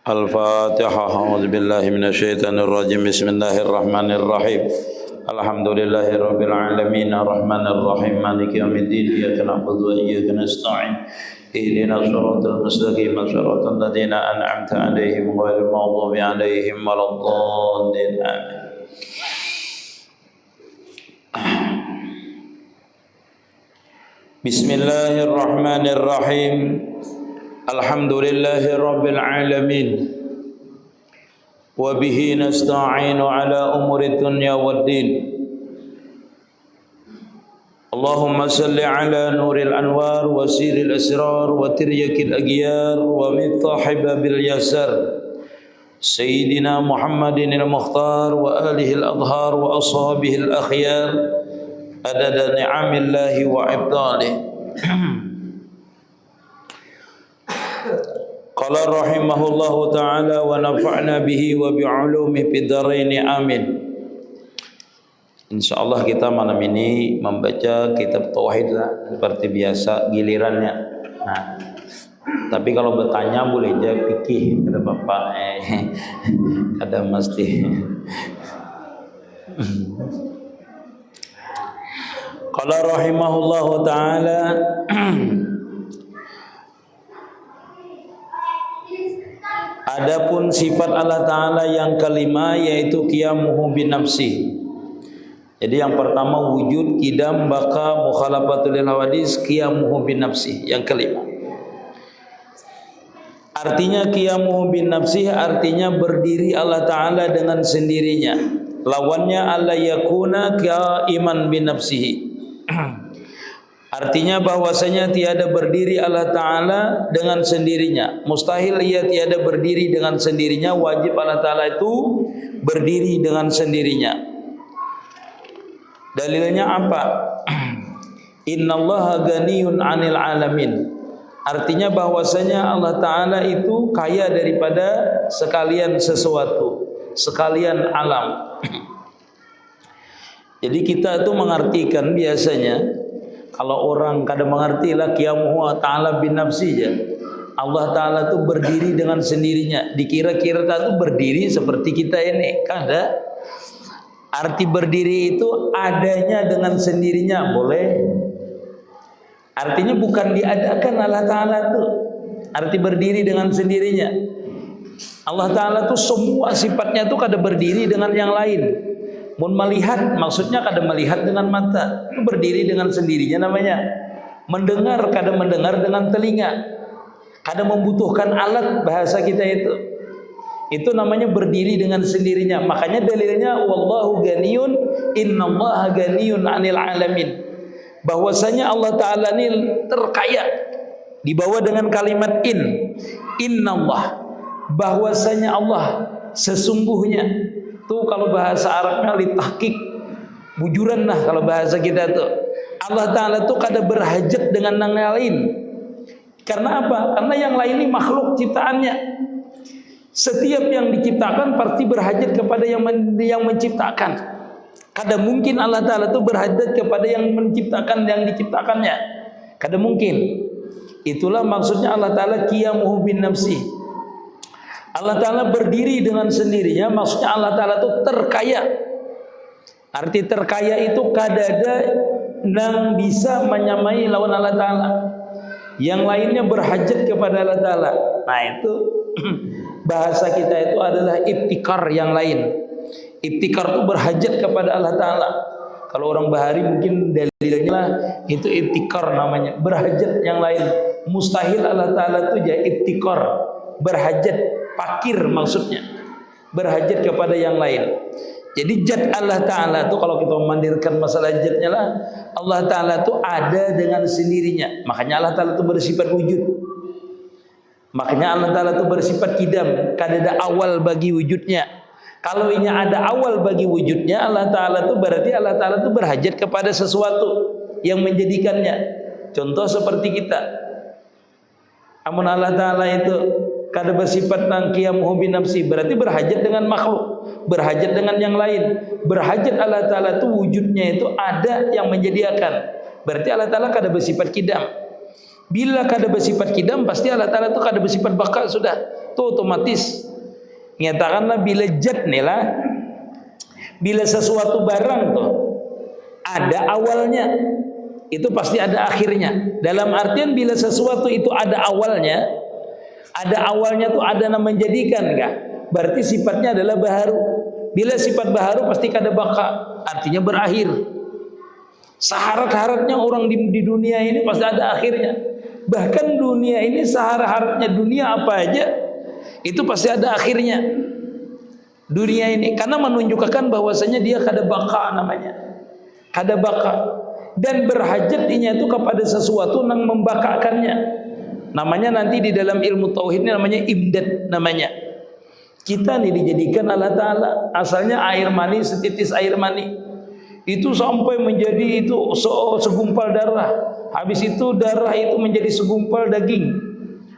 Al-Fatihah. A'udzu billahi minasyaitonir rajim. Bismillahirrahmanirrahim. Alhamdulillahirabbil alamin arrahmanir rahim maliki yaumiddin iyyaka na'budu wa iyyaka nasta'in ihdinas siratal mustaqim siratal ladzina an'amta 'alaihim ghairil maghdubi 'alaihim waladdallin amin. Bismillahirrahmanirrahim. Alhamdulillahi rabbil alamin. Wa bihi nasta'inu ala umuri dunya waddin. Allahumma salli ala nuril anwar wa siril asrar wa tiryakil agyar wa mittahi babil yasar Sayyidina Muhammadin al-Mukhtar wa alihi al-adhar wa ashabihi al-akhyar adada ni'amillahi wa ibdalih. Qala rahimahullahu ta'ala wa nafa'na bihi wa bi'ulumi fid dharain amin. Insyaallah kita malam ini membaca kitab tauhid lah seperti biasa gilirannya. Nah, tapi kalau bertanya boleh aja fikih kata Bapak ada mesti. Qala rahimahullahu ta'ala adapun sifat Allah Ta'ala yang kelima yaitu qiyamuhu binafsi. Jadi yang pertama wujud, qidam, baqa, mukhalafatul hawadis, qiyamuhu binafsi. Yang kelima artinya qiyamuhu binafsi artinya berdiri Allah Ta'ala dengan sendirinya. Lawannya alla yakuna qa'iman binafsihi. Artinya bahwasanya tiada berdiri Allah Ta'ala dengan sendirinya. Mustahil ia tiada berdiri dengan sendirinya. Wajib Allah Ta'ala itu berdiri dengan sendirinya. Dalilnya apa? Innallaha ghaniyun 'anil alamin. Artinya bahwasanya Allah Ta'ala itu kaya daripada sekalian sesuatu, sekalian alam. Jadi kita itu mengartikan biasanya kalau orang kadang mengerti lah qiyamuhu ta'ala bin nafsi ya. Allah Ta'ala itu berdiri dengan sendirinya. Dikira-kira itu berdiri seperti kita ini. Kada. Arti berdiri itu adanya dengan sendirinya. Boleh. Artinya bukan diadakan Allah Ta'ala itu. Arti berdiri dengan sendirinya. Allah Ta'ala itu semua sifatnya itu kada berdiri dengan yang lain. Mun melihat maksudnya kadang melihat dengan mata, itu berdiri dengan sendirinya namanya. Mendengar kadang mendengar dengan telinga, kadang membutuhkan alat bahasa kita itu. Itu namanya berdiri dengan sendirinya. Makanya dalilnya wallahu ghaniyun innallaha ghaniyun 'anil alamin. Bahwasanya Allah Ta'ala ini terkaya. Dibawa dengan kalimat innallah. Bahwasanya Allah sesungguhnya. Tuh kalau bahasa Arabnya litahqiq, bujuran lah kalau bahasa kita tuh. Allah Ta'ala tuh kada berhajat dengan yang lain. Karena apa? Karena yang lain ini makhluk ciptaannya. Setiap yang diciptakan pasti berhajat kepada yang menciptakan. Kada mungkin Allah Ta'ala tuh berhajat kepada yang menciptakan yang diciptakannya. Kada mungkin. Itulah maksudnya Allah Ta'ala qiyamuhu bin nafsi. Allah Ta'ala berdiri dengan sendirinya. Maksudnya Allah Ta'ala itu terkaya. Arti terkaya itu kadada yang bisa menyamai lawan Allah Ta'ala. Yang lainnya berhajat kepada Allah Ta'ala. Nah itu bahasa kita itu adalah ibtikar yang lain. Ibtikar itu berhajat kepada Allah Ta'ala. Kalau orang bahari mungkin dalilnya lah itu ibtikar namanya. Berhajat yang lain. Mustahil Allah Ta'ala itu jadi ibtikar. Berhajat. Fakir maksudnya berhajat kepada yang lain. Jadi jat Allah Ta'ala itu kalau kita memandirkan masalah jatnya lah, Allah Ta'ala itu ada dengan sendirinya. Makanya Allah Ta'ala itu bersifat wujud. Makanya Allah Ta'ala itu bersifat qidam. Kada ada awal bagi wujudnya. Kalau ini ada awal bagi wujudnya, Allah Ta'ala itu berarti Allah Ta'ala itu berhajat kepada sesuatu yang menjadikannya. Contoh seperti kita. Amun Allah Ta'ala itu kada bersifat qiyamuhu bin nafsi, berarti berhajat dengan makhluk, berhajat dengan yang lain. Berhajat Allah Ta'ala itu wujudnya itu ada yang menyediakan. Berarti Allah Ta'ala kada bersifat qidam. Bila kada bersifat qidam, pasti Allah Ta'ala itu kada bersifat baqa sudah. itu otomatis nyatakanlah bila jad nih lah, bila sesuatu barang tuh ada awalnya, itu pasti ada akhirnya. Dalam artian bila sesuatu itu ada awalnya tuh ada nama menjadikan enggak? Berarti sifatnya adalah baharu. Bila sifat baharu pasti kada baka, artinya berakhir. Seharat-haratnya orang di dunia ini pasti ada akhirnya. Bahkan dunia ini seharat-haratnya dunia apa aja itu pasti ada akhirnya. Dunia ini karena menunjukkan bahwasanya dia kada baka namanya. Kada baka dan berhajatnya itu kepada sesuatu yang membakakannya. Namanya nanti di dalam ilmu tauhid ini namanya imdad namanya. Kita nih dijadikan Allah Ta'ala asalnya air mani, setitis air mani itu sampai menjadi itu segumpal darah. Habis itu darah itu menjadi segumpal daging.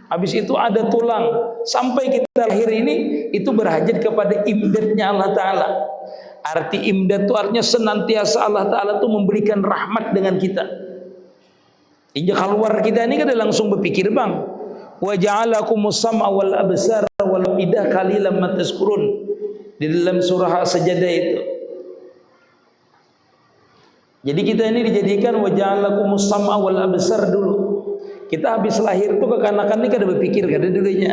Habis itu ada tulang. Sampai kita lahir ini itu berhajat kepada imdadnya Allah Ta'ala. Arti imdad itu artinya senantiasa Allah Ta'ala itu memberikan rahmat dengan kita. Hingga keluar kita ini kan langsung berpikir bang, wa ja'alakumus sam'a wal absar wal afidah qalilan ma tazkurun, di dalam surah Sajadah itu. Jadi kita ini dijadikan wa ja'alakumus sam'a wal absar dulu. Kita habis lahir itu kekanakan ini kada berpikir kada dulunya.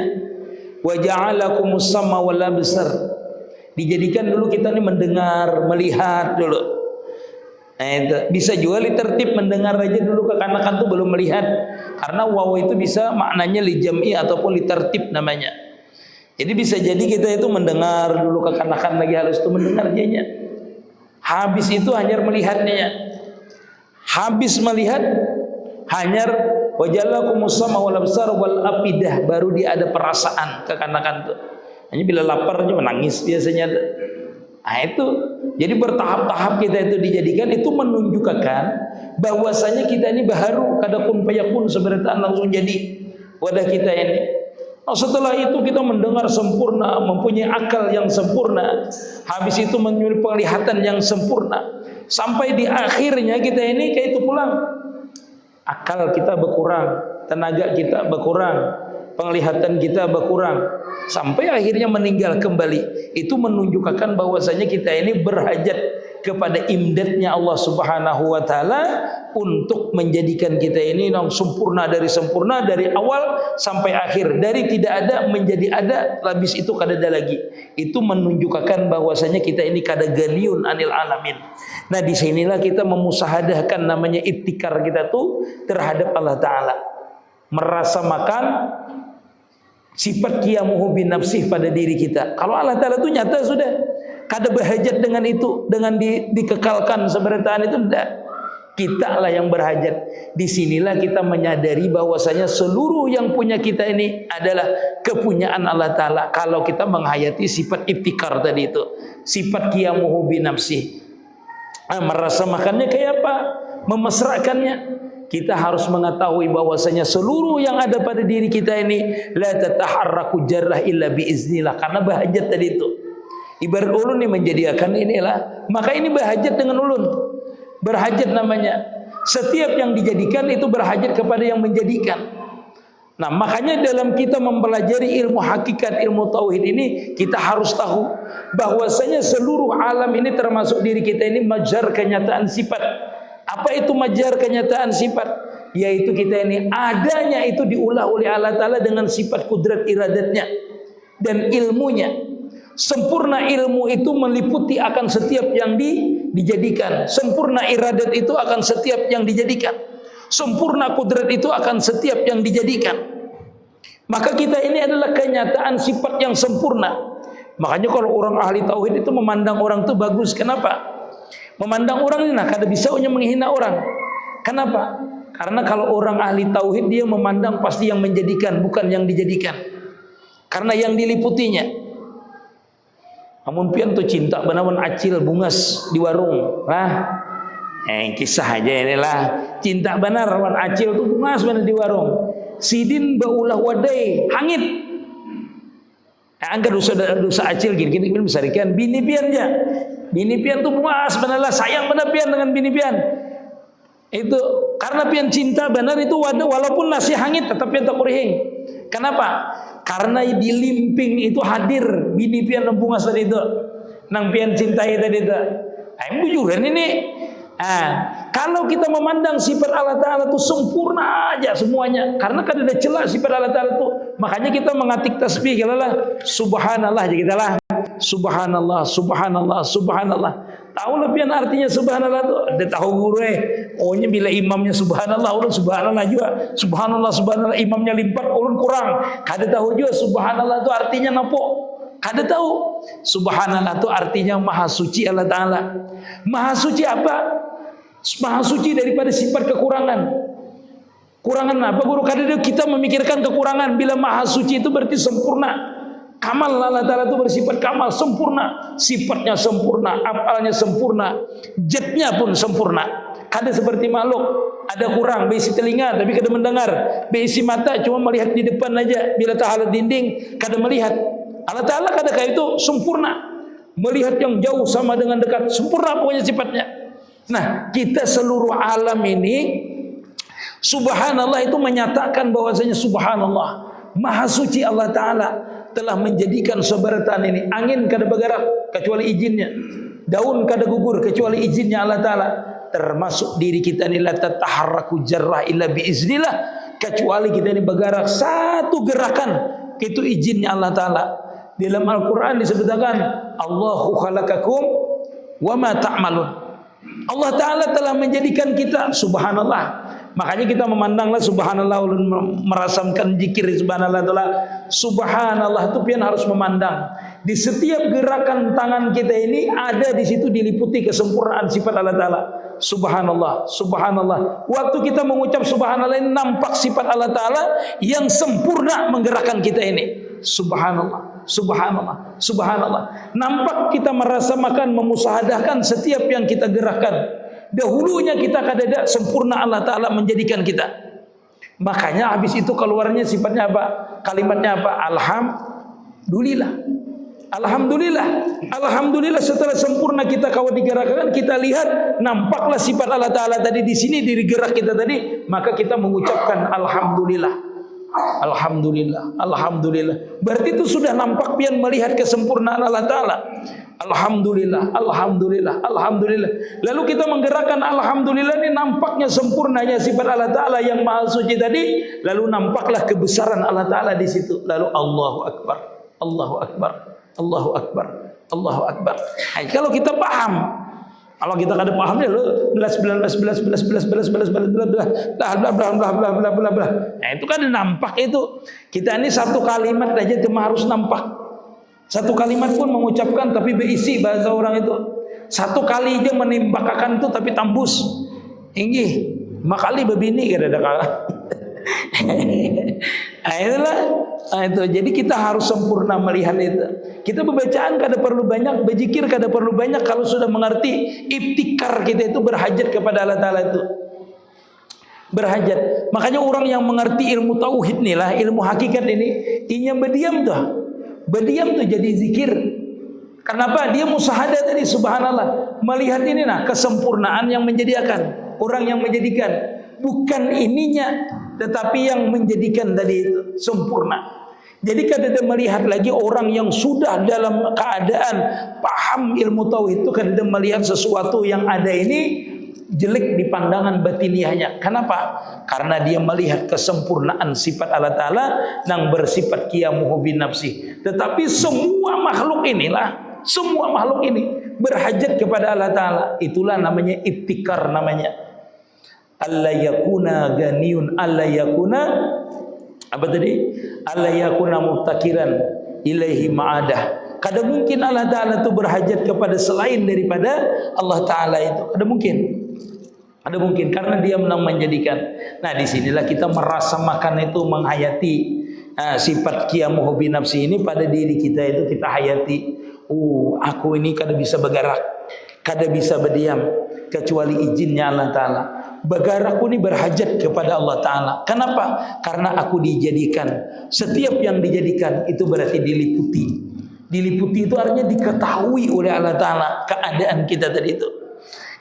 Wa ja'alakumus sam'a wal absar. Dijadikan dulu kita ini mendengar, melihat dulu. Nah, itu bisa juga tertib mendengar aja dulu kekanakan tuh belum melihat. Karena waw itu bisa maknanya li jam'i ataupun li tertib namanya. Jadi bisa jadi kita itu mendengar dulu kekanakan lagi halus itu mendengar jadinya. Habis itu hanya melihatnya. Habis melihat hanya wajalakumus sama wal absar wal afidah, baru dia ada perasaan kekanakan tuh. Hanya bila lapar aja menangis biasanya. Nah itu, jadi bertahap-tahap kita itu dijadikan, itu menunjukkan bahwasanya kita ini baharu, kada kun fayakun sebenarnya langsung jadi wadah kita ini. Nah, setelah itu kita mendengar sempurna, mempunyai akal yang sempurna, habis itu mempunyai penglihatan yang sempurna, sampai di akhirnya kita ini kayak itu pulang. Akal kita berkurang, tenaga kita berkurang, penglihatan kita berkurang, sampai akhirnya meninggal kembali. Itu menunjukkan bahwasanya kita ini berhajat kepada imdadnya Allah Subhanahu wa Ta'ala untuk menjadikan kita ini sempurna dari awal sampai akhir, dari tidak ada menjadi ada, habis itu kada ada lagi. Itu menunjukkan bahwasanya kita ini kada ganiyun anil alamin. Nah disinilah kita memusahadahkan namanya ibtikar kita tuh terhadap Allah Ta'ala, merasa makan sifat qiyamuhu bin nafsih pada diri kita. Kalau Allah Ta'ala itu nyata sudah, kada berhajat dengan itu, dengan dikekalkan sebenarnya itu tidak. Kita lah yang berhajat. Disinilah kita menyadari bahwasanya seluruh yang punya kita ini adalah kepunyaan Allah Ta'ala. Kalau kita menghayati sifat ibtikar tadi itu, sifat qiyamuhu bin nafsih, merasa makannya kayak apa, memesrakannya. Kita harus mengetahui bahwasanya seluruh yang ada pada diri kita ini la tataharraku jarrah illa biiznillah, karena bahajat tadi itu. Ibarat ulun ini menjadikan inilah, maka ini bahajat dengan ulun. Berhajat namanya. Setiap yang dijadikan itu berhajat kepada yang menjadikan. Nah, makanya dalam kita mempelajari ilmu hakikat, ilmu tauhid ini, kita harus tahu bahwasanya seluruh alam ini termasuk diri kita ini majar kenyataan sifat. Apa itu majar kenyataan sifat? Yaitu kita ini adanya itu diulah oleh Allah Ta'ala dengan sifat kudrat iradatnya dan ilmunya. Sempurna ilmu itu meliputi akan setiap yang dijadikan. Sempurna iradat itu akan setiap yang dijadikan. Sempurna kudrat itu akan setiap yang dijadikan. Maka kita ini adalah kenyataan sifat yang sempurna. Makanya kalau orang ahli tauhid itu memandang orang itu bagus. Kenapa? Memandang orang ini kada bisa menghina orang. Kenapa? Karena kalau orang ahli tauhid dia memandang pasti yang menjadikan, bukan yang dijadikan. Karena yang diliputinya. Amun pian tu cinta benawan acil bungas di warung. Kisah aja inilah. Cinta benar wan acil tu bungas benar di warung. Sidin baulah wadai hangit. Angkat dosa acil gini besarikan bini pian aja. Bini pian tu bungas benar, sayang benar pian dengan bini pian. Itu karena pian cinta benar itu walaupun nasi hangit tetap pian tak kurihing. Kenapa? Karena di limping itu hadir bini pian lempungas tadi itu, nang pian cintai tadi itu. Ayo bujuran ini. Kalau kita memandang sifat Allah Ta'ala itu sempurna aja semuanya, karena kan ada celah sifat Allah Ta'ala itu, makanya kita mengatik tasbih lah, subhanallah aja kita lah, subhanallah, subhanallah, subhanallah. Tahu lebihan artinya subhanallah itu? Ada tahu guru ohnya bila imamnya subhanallah, ulun subhanallah juga, subhanallah, subhanallah, imamnya limpat, ulun kurang. Kada tahu juga subhanallah itu artinya napo? Kada tahu. Subhanallah itu artinya maha suci Allah Ta'ala. Maha suci apa? Maha suci daripada sifat kekurangan. Kurangan apa guru? Kadang kita memikirkan kekurangan. Bila maha suci itu berarti sempurna. Kamal Allah Ta'ala itu bersifat kamal, sempurna. Sifatnya sempurna, afalnya sempurna, zatnya pun sempurna. Kada seperti makhluk, ada kurang, beisi telinga tapi kada mendengar, beisi mata cuma melihat di depan aja. Bila tahalat dinding kada melihat. Allah Ta'ala kada kayak itu sempurna, melihat yang jauh sama dengan dekat, sempurna pokoknya sifatnya. Nah, kita seluruh alam ini, subhanallah itu menyatakan bahwasanya subhanallah, maha suci Allah Ta'ala telah menjadikan sebaratan ini. Angin kada bergerak kecuali izinnya, daun kada gugur kecuali izinnya Allah Ta'ala. Termasuk diri kita ini, la tataharraku jarrah illa biiznillah, kecuali kita ini bergerak satu gerakan itu izinnya Allah Ta'ala. Dalam Al-Quran disebutkan Allahu khalaqakum wa ma ta'malun. Allah Ta'ala telah menjadikan kita, subhanallah. Makanya kita memandanglah subhanallah, merasamkan zikir subhanallah Ta'ala. Subhanallah itu pian harus memandang di setiap gerakan tangan kita ini, ada di situ diliputi kesempurnaan sifat Allah Ta'ala. Subhanallah, subhanallah. Waktu kita mengucap subhanallah ini nampak sifat Allah Ta'ala yang sempurna menggerakkan kita ini. Subhanallah, subhanallah, subhanallah. Nampak kita merasakan, memusahadahkan setiap yang kita gerakkan. Dahulunya kita kadada sempurna Allah Ta'ala menjadikan kita. Makanya habis itu keluarnya sifatnya apa? Kalimatnya apa? Alhamdulillah. Alhamdulillah. Alhamdulillah, setelah sempurna kita kawat digerakkan, kita lihat nampaklah sifat Allah Ta'ala tadi di sini, diri gerak kita tadi, maka kita mengucapkan alhamdulillah. Alhamdulillah, alhamdulillah. Berarti itu sudah nampak pian melihat kesempurnaan Allah Ta'ala. Alhamdulillah, alhamdulillah, alhamdulillah. Lalu kita menggerakkan alhamdulillah ini, nampaknya sempurnanya sifat Allah Ta'ala yang maha suci tadi. Lalu nampaklah kebesaran Allah Ta'ala di situ. Lalu Allahu Akbar, Allahu Akbar, Allahu Akbar, Allahu Akbar. Nah, kalau kita paham. Kalau kita kada paham ya lo belas. Nah, itu kan nampak itu. Kita ini satu kalimat aja cuma harus nampak. Satu kalimat pun mengucapkan tapi berisi bahasa orang itu. Satu kali aja menimbakakan itu tapi tambus. Inggih, makali bebini kada ada kalah. Itulah. Itu. Jadi kita harus sempurna melihat itu. Kita berbacaan kada perlu banyak, berzikir kada perlu banyak, kalau sudah mengerti ibtikar kita itu berhajat kepada Allah Ta'ala itu. Berhajat. Makanya orang yang mengerti ilmu tauhid nih lah, ilmu hakikat ini, inya berdiam tuh. Berdiam tuh jadi zikir. Kenapa? Dia musahadah tadi, subhanallah. Melihat ini nah, kesempurnaan yang menjadikan. Orang yang menjadikan. Bukan ininya, tetapi yang menjadikan tadi itu sempurna. Jadi kada melihat lagi orang yang sudah dalam keadaan paham ilmu tauhid itu, kada melihat sesuatu yang ada ini jelek di pandangan batiniahnya. Kenapa? Karena dia melihat kesempurnaan sifat Allah Ta'ala yang bersifat qiyamuhu bin nafsi. Tetapi semua makhluk inilah, semua makhluk ini berhajat kepada Allah Ta'ala. Itulah namanya ibtikar namanya. Alla yakuna ganiyun, alla yakuna apa tadi? Alla yakuna muftakiran ilaihi ma'adah. Kada mungkin Allah Ta'ala itu berhajat kepada selain daripada Allah Ta'ala itu. Kada mungkin. Ada mungkin karena dia menang menjadikan. Nah, disinilah kita merasa makan itu menghayati sifat qiyamuhu bi nafsi ini pada diri kita itu kita hayati. Aku ini kada bisa bergerak, kada bisa berdiam kecuali izinnya Allah Ta'ala. Bergerakku ini berhajat kepada Allah Ta'ala. Kenapa? Karena aku dijadikan. Setiap yang dijadikan itu berarti diliputi. Diliputi itu artinya diketahui oleh Allah Ta'ala keadaan kita tadi itu.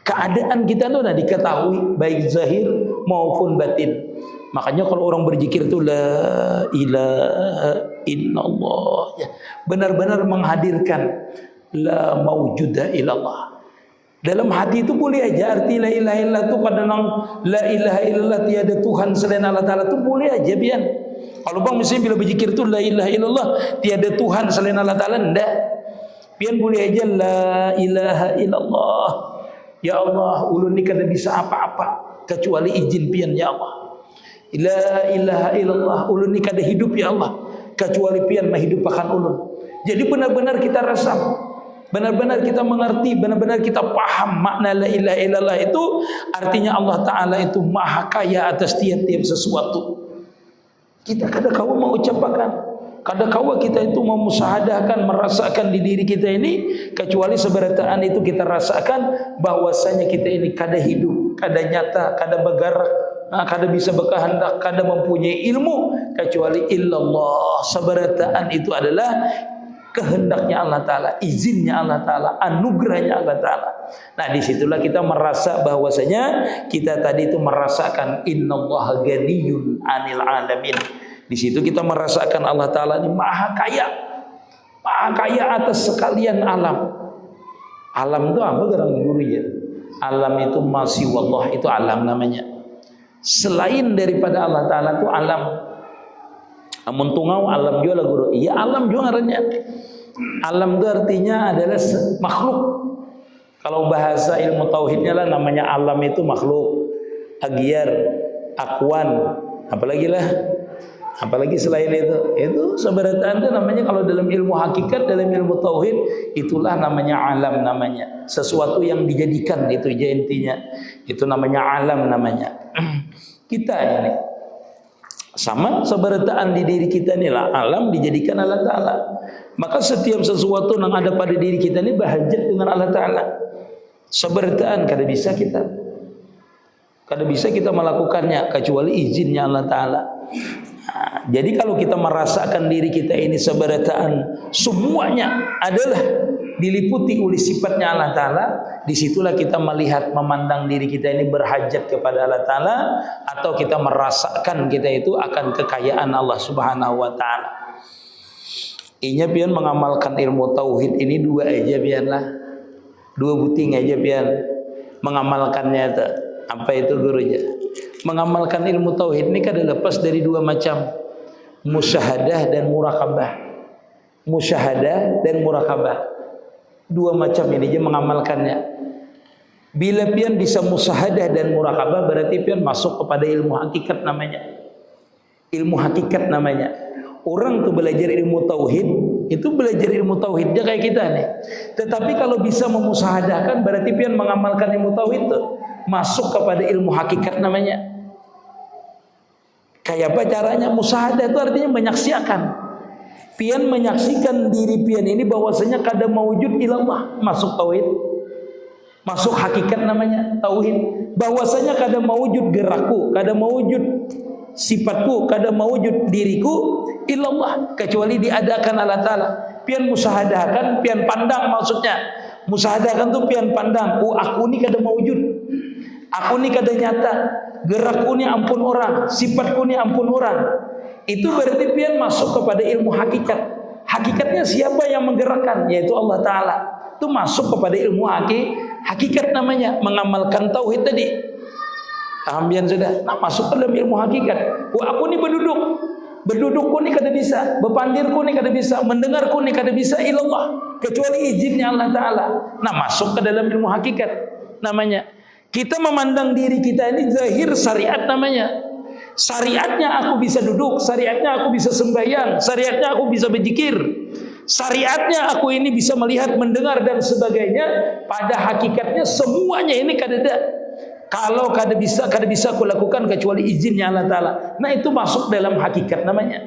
Keadaan kita itu sudah diketahui baik zahir maupun batin. Makanya kalau orang berzikir itu la ilaha Innallah, ya. Benar-benar menghadirkan la maujuda illallah. Dalam hati itu boleh aja arti la ilaha illallah itu kadang la ilaha illallah tiada Tuhan selain Allah Ta'ala itu boleh aja pian. Kalau bang misalnya bila berzikir itu la ilaha illallah tiada Tuhan selain Allah Ta'ala, enggak. Pian boleh aja la ilaha illallah. Ya Allah, ulun ni kada bisa apa-apa kecuali izin pian ya Allah. La ilaha illallah, ulun ni kada hidup ya Allah kecuali pian mahidupkan ulun. Jadi benar-benar kita rasam, benar-benar kita mengerti, benar-benar kita paham makna la ilaha illallah itu artinya Allah Ta'ala itu maha kaya atas tiap-tiap sesuatu. Kita kada kawa mau ucapkan, kada kawa kita itu memusahadahkan, merasakan di diri kita ini kecuali seberataan itu kita rasakan bahwasanya kita ini kada hidup, kada nyata, kada bergerak, kada bisa berkehendak, kada mempunyai ilmu kecuali illallah. Seberataan itu adalah kehendaknya Allah Ta'ala, izinnya Allah Ta'ala, anugerahnya Allah Ta'ala. Nah disitulah kita merasa bahwasanya kita tadi itu merasakan innallaha ghaniyun 'anil 'alamin. Di situ kita merasakan Allah Ta'ala ini maha kaya atas sekalian alam. Alam itu apa gerang gurunya? Alam itu masih wallah, itu alam namanya. Selain daripada Allah Ta'ala itu alam. Amun tungau alam juga lah guru. Iya alam juga ngarannya. Alam itu artinya adalah makhluk. Kalau bahasa ilmu tauhidnya lah namanya alam itu makhluk. Agyar, akwan, apalagi selain itu seberataan itu namanya kalau dalam ilmu hakikat, dalam ilmu tauhid itulah namanya alam namanya. Sesuatu yang dijadikan itu aja intinya. Itu namanya alam namanya. Kita ini sama seberataan di diri kita ni lah alam dijadikan Allah Ta'ala. Maka setiap sesuatu yang ada pada diri kita ni berhajat dengan Allah Ta'ala. Seberataan kada bisa kita melakukannya kecuali izinnya Allah Ta'ala. Nah, jadi kalau kita merasakan diri kita ini seberataan semuanya adalah diliputi oleh sifatnya Allah Ta'ala, disitulah kita melihat, memandang diri kita ini berhajat kepada Allah Ta'ala, atau kita merasakan kita itu akan kekayaan Allah Subhanahu Wa Ta'ala. Inya pian mengamalkan ilmu tauhid ini dua aja pianlah, dua buting aja pian mengamalkannya itu. Apa itu gurunya? Mengamalkan ilmu tauhid ini kan lepas dari dua macam, musyahadah dan murakabah. Musyahadah dan murakabah. Dua macam ini dia mengamalkannya. Bila pian bisa musyahadah dan murakabah berarti pian masuk kepada ilmu hakikat namanya. Ilmu hakikat namanya. Orang tu belajar ilmu tauhid, itu belajar ilmu tauhidnya kayak kita nih. Tetapi kalau bisa memusahadahkan berarti pian mengamalkan ilmu tauhid itu masuk kepada ilmu hakikat namanya. Kayak apa caranya? Musyahadah itu artinya menyaksikan. Pian menyaksikan diri pian ini bahwasanya kada maujud ilallah, masuk tauhid, masuk hakikat namanya tauhid. Bahwasanya kada maujud gerakku, kada maujud sifatku, kada maujud diriku ilallah kecuali diadakan Allah Ta'ala. Pian musyahadahkan, pian pandang maksudnya. Musyahadahkan tu pian pandang, oh aku ni kada maujud, aku ni kada nyata, gerakku ni ampun orang, sifatku ni ampun orang. Itu berarti pian masuk kepada ilmu hakikat. Hakikatnya siapa yang menggerakkan? Yaitu Allah Ta'ala. Itu masuk kepada ilmu hakikat namanya. Mengamalkan tauhid tadi. Ambian sudah. Nah masuk ke dalam ilmu hakikat. Wah aku ni berdudukku ni kada bisa, berpandirku ni kada bisa, mendengarku ni kada bisa ilallah kecuali izinnya Allah Ta'ala. Nah masuk ke dalam ilmu hakikat namanya. Kita memandang diri kita ini zahir syariat namanya. Syariatnya aku bisa duduk, syariatnya aku bisa sembahyang, syariatnya aku bisa berzikir, syariatnya aku ini bisa melihat, mendengar dan sebagainya. Pada hakikatnya semuanya ini kada ada. Kalau kada bisa aku lakukan kecuali izinnya Allah Ta'ala. Nah itu masuk dalam hakikat namanya.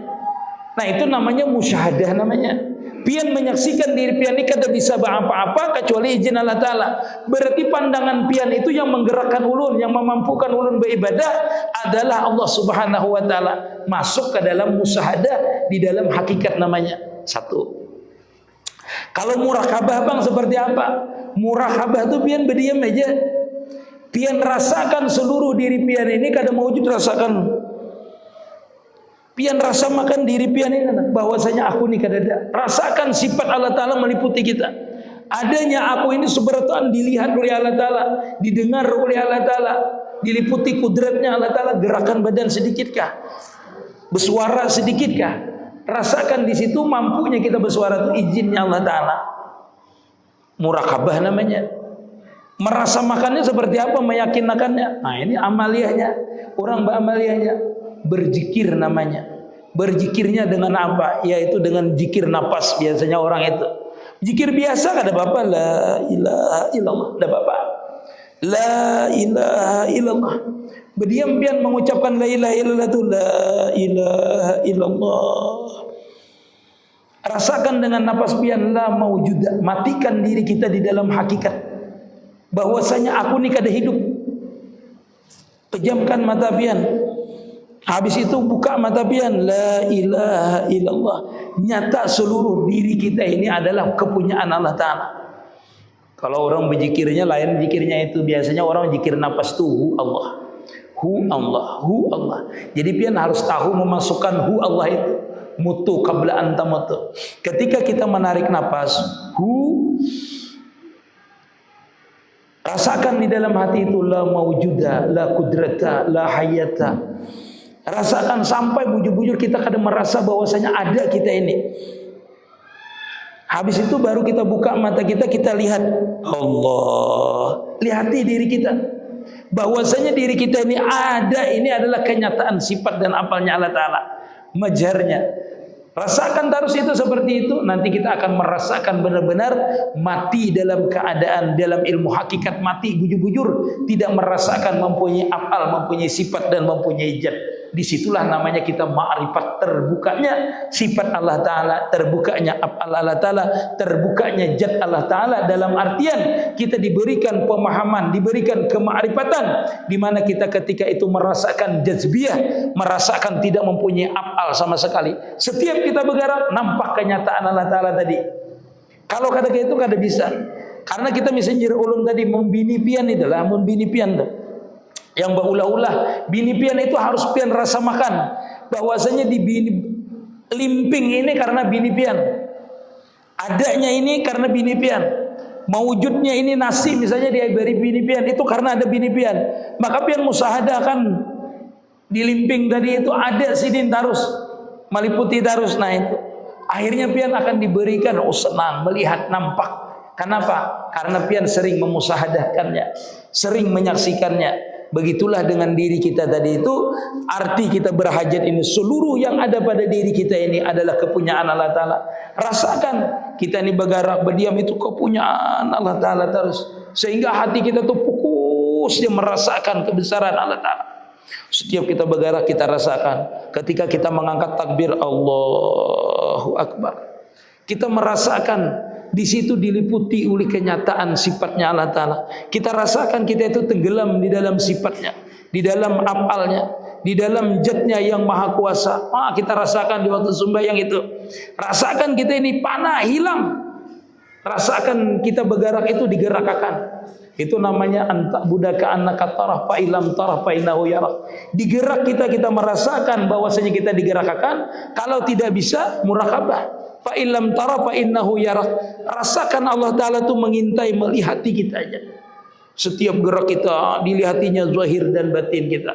Nah itu namanya musyahadah namanya. Pian menyaksikan diri pian ini kada bisa apa-apa kecuali izin Allah Ta'ala. Berarti pandangan pian itu yang menggerakkan ulun, yang memampukan ulun beribadah adalah Allah Subhanahu Wa Ta'ala. Masuk ke dalam musyahadah di dalam hakikat namanya. Satu. Kalau murakabah bang seperti apa? Murakabah itu pian berdiam aja. Pian rasakan seluruh diri pian ini kada maujud rasakan. Pian rasa makan diri pian ini bahwasanya aku ni kadada. Rasakan sifat Allah Ta'ala meliputi kita. Adanya aku ini seberatuan dilihat oleh Allah Ta'ala, didengar oleh Allah Ta'ala, diliputi kudratnya Allah Ta'ala. Gerakan badan sedikitkah? Bersuara sedikitkah? Rasakan di situ mampunya kita bersuara itu izinnya Allah Ta'ala. Murakabah namanya. Merasa makannya seperti apa, meyakinkannya. Nah ini amaliyahnya. Orang beramaliyahnya. Berzikir namanya. Berzikirnya dengan apa? Yaitu dengan zikir napas biasanya orang itu. Zikir biasa kada apa-apa, la ilaha illallah, kada apa-apa. La ilaha illallah. Berdiam pian mengucapkan la ilaha illallah itu la ilaha illallah. Rasakan dengan napas pian la maujudah. Matikan diri kita di dalam hakikat bahwasanya aku ni kada hidup. Pejamkan mata pian. Habis itu buka mata pian, la ilaha illallah. Nyata seluruh diri kita ini adalah kepunyaan Allah Ta'ala. Kalau orang berzikirnya lain zikirnya itu. Biasanya orang zikir nafas itu hu Allah. Hu Allah, hu Allah. Jadi pian harus tahu memasukkan hu Allah itu. Mutu qabla anta mutu. Ketika kita menarik nafas, hu, rasakan di dalam hati itu la maujuda, la kudrata, la hayata. Rasakan sampai bujur-bujur kita kadang merasa bahwasanya ada kita ini. Habis itu baru kita buka mata kita, kita lihat Allah. Lihati diri kita. Bahwasanya diri kita ini ada, ini adalah kenyataan sifat dan apalnya Allah Ta'ala. Majarnya. Rasakan terus itu seperti itu. Nanti kita akan merasakan benar-benar mati dalam keadaan, dalam ilmu hakikat mati bujur-bujur. Tidak merasakan mempunyai apal, mempunyai sifat dan mempunyai zat. Disitulah namanya kita ma'rifat, terbukanya sifat Allah Ta'ala, terbukanya apal Allah Ta'ala, terbukanya zat Allah Ta'ala. Dalam artian kita diberikan pemahaman, diberikan kema'rifatan, di mana kita ketika itu merasakan jazbiyah, merasakan tidak mempunyai apal sama sekali. Setiap kita bergerak nampak kenyataan Allah Ta'ala tadi. Kalau kata itu kada bisa. Karena kita misalnya ulun tadi membini pian itulah, membini pian tuh. Yang berulah-ulah bini pian itu harus pian rasa makan. Bahwasanya di bini limping ini karena bini pian. Adanya ini karena bini pian. Mewujudnya ini nasi misalnya diberi bini pian itu karena ada bini pian. Maka pian musahadah kan di limping tadi itu ada sidin tarus, meliputi tarus. Nah itu akhirnya pian akan diberikan senang melihat nampak. Kenapa? Karena pian sering memusahadahkannya, sering menyaksikannya. Begitulah dengan diri kita tadi itu. Arti kita berhajat ini, seluruh yang ada pada diri kita ini adalah kepunyaan Allah Ta'ala. Rasakan kita ini bergerak berdiam itu kepunyaan Allah Ta'ala terus. Sehingga hati kita tuh fokus dia merasakan kebesaran Allah Ta'ala. Setiap kita bergerak kita rasakan. Ketika kita mengangkat takbir Allahu Akbar, kita merasakan di situ diliputi oleh kenyataan sifatnya Allah Ta'ala. Kita rasakan kita itu tenggelam di dalam sifatnya, di dalam apalnya, di dalam zatnya yang maha kuasa. Kita rasakan di waktu sembahyang itu. Rasakan kita ini panah hilang. Rasakan kita bergerak itu digerakkan. Itu namanya anta budaka annaka tarah fa ilam tarah fa innahu yarah. Digerak kita merasakan bahwasanya kita digerakkan. Kalau tidak bisa murakabah. Fa illam tara fa innahu yarah. Rasakan Allah Ta'ala itu mengintai, melihati kita aja. Setiap gerak kita dilihatinya zahir dan batin kita.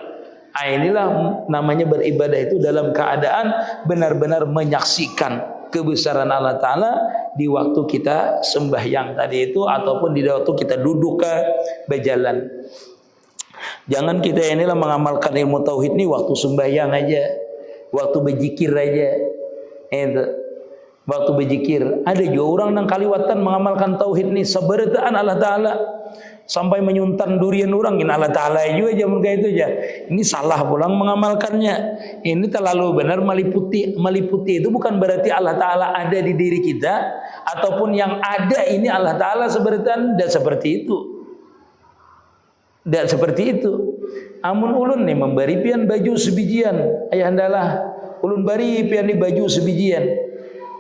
Inilah namanya beribadah itu dalam keadaan benar-benar menyaksikan kebesaran Allah Ta'ala di waktu kita sembahyang tadi itu, ataupun di waktu kita duduk ke berjalan. Jangan kita inilah mengamalkan ilmu tauhid ini waktu sembahyang aja, waktu berzikir aja. Itu waktu berzikir. Ada juga orang yang kaliwatan mengamalkan tauhid ini seberataan Allah Ta'ala sampai menyuntan durian orang. Ini Allah Ta'ala juga jaman kayak itu aja. Ini salah pulang mengamalkannya. Ini terlalu benar meliputi. Meliputi itu bukan berarti Allah Ta'ala ada di diri kita, ataupun yang ada ini Allah Ta'ala seberataan. Dan seperti itu. Dan seperti itu. Amun ulun nih memberi pian baju sebijian. Ayahandalah ulun beri pian di baju sebijian.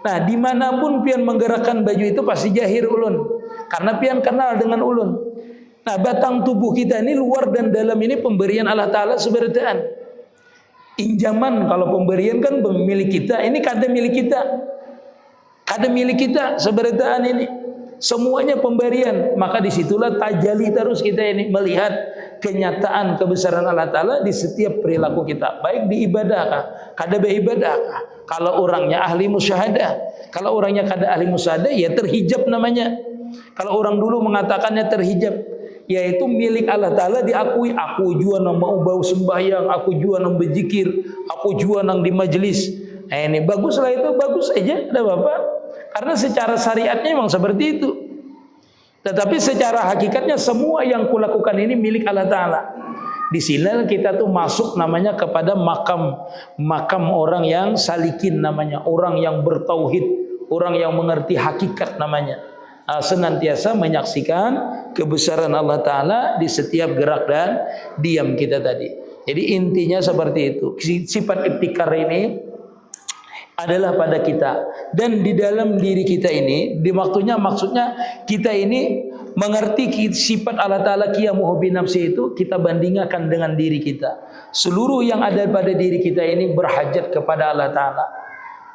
Nah, dimanapun pian menggerakkan baju itu pasti jahir ulun, karena pian kenal dengan ulun. Nah, batang tubuh kita ini luar dan dalam ini pemberian Allah Ta'ala seberataan. Injaman kalau pemberian kan milik kita, ini kada milik kita. Kada milik kita seberitaan ini. Semuanya pemberian, maka disitulah tajali terus kita ini melihat kenyataan kebesaran Allah Ta'ala di setiap perilaku kita, baik di ibadah kah, kada beribadah kah. Kalau orangnya ahli musyahadah, kalau orangnya kada ahli musyahadah ya terhijab namanya. Kalau orang dulu mengatakannya terhijab, yaitu milik Allah Ta'ala diakui. Aku jua nang mau bau sembahyang, aku jua nang berzikir, aku jua nang di majelis. Ini baguslah, itu bagus aja, ada apa-apa. Karena secara syariatnya memang seperti itu. Tetapi secara hakikatnya semua yang kulakukan ini milik Allah Ta'ala. Di sini kita tuh masuk namanya kepada makam orang yang salikin namanya, orang yang bertauhid, orang yang mengerti hakikat namanya. Senantiasa menyaksikan kebesaran Allah Ta'ala di setiap gerak dan diam kita tadi. Jadi intinya seperti itu. Sifat ibtikar ini adalah pada kita, dan di dalam diri kita ini, di waktunya maksudnya kita ini mengerti sifat Allah Ta'ala qiyamuhu bi nafsi itu, kita bandingkan dengan diri kita. Seluruh yang ada pada diri kita ini berhajat kepada Allah Ta'ala.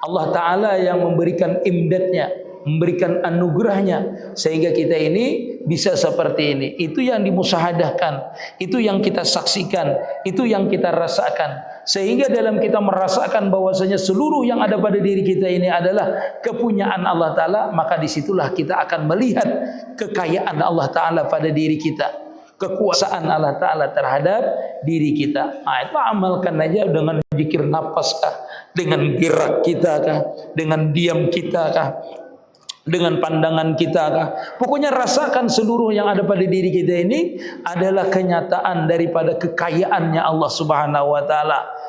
Allah Ta'ala yang memberikan imdadnya, memberikan anugerahnya sehingga kita ini bisa seperti ini. Itu yang dimusyahadahkan, itu yang kita saksikan, itu yang kita rasakan. Sehingga dalam kita merasakan bahwasanya seluruh yang ada pada diri kita ini adalah kepunyaan Allah Ta'ala, maka disitulah kita akan melihat kekayaan Allah Ta'ala pada diri kita, kekuasaan Allah Ta'ala terhadap diri kita. Itu amalkan aja dengan zikir nafas kah, dengan gerak kita kah, dengan diam kita kah, dengan pandangan kita kah. Pokoknya rasakan seluruh yang ada pada diri kita ini adalah kenyataan daripada kekayaannya Allah Subhanahu wa Ta'ala.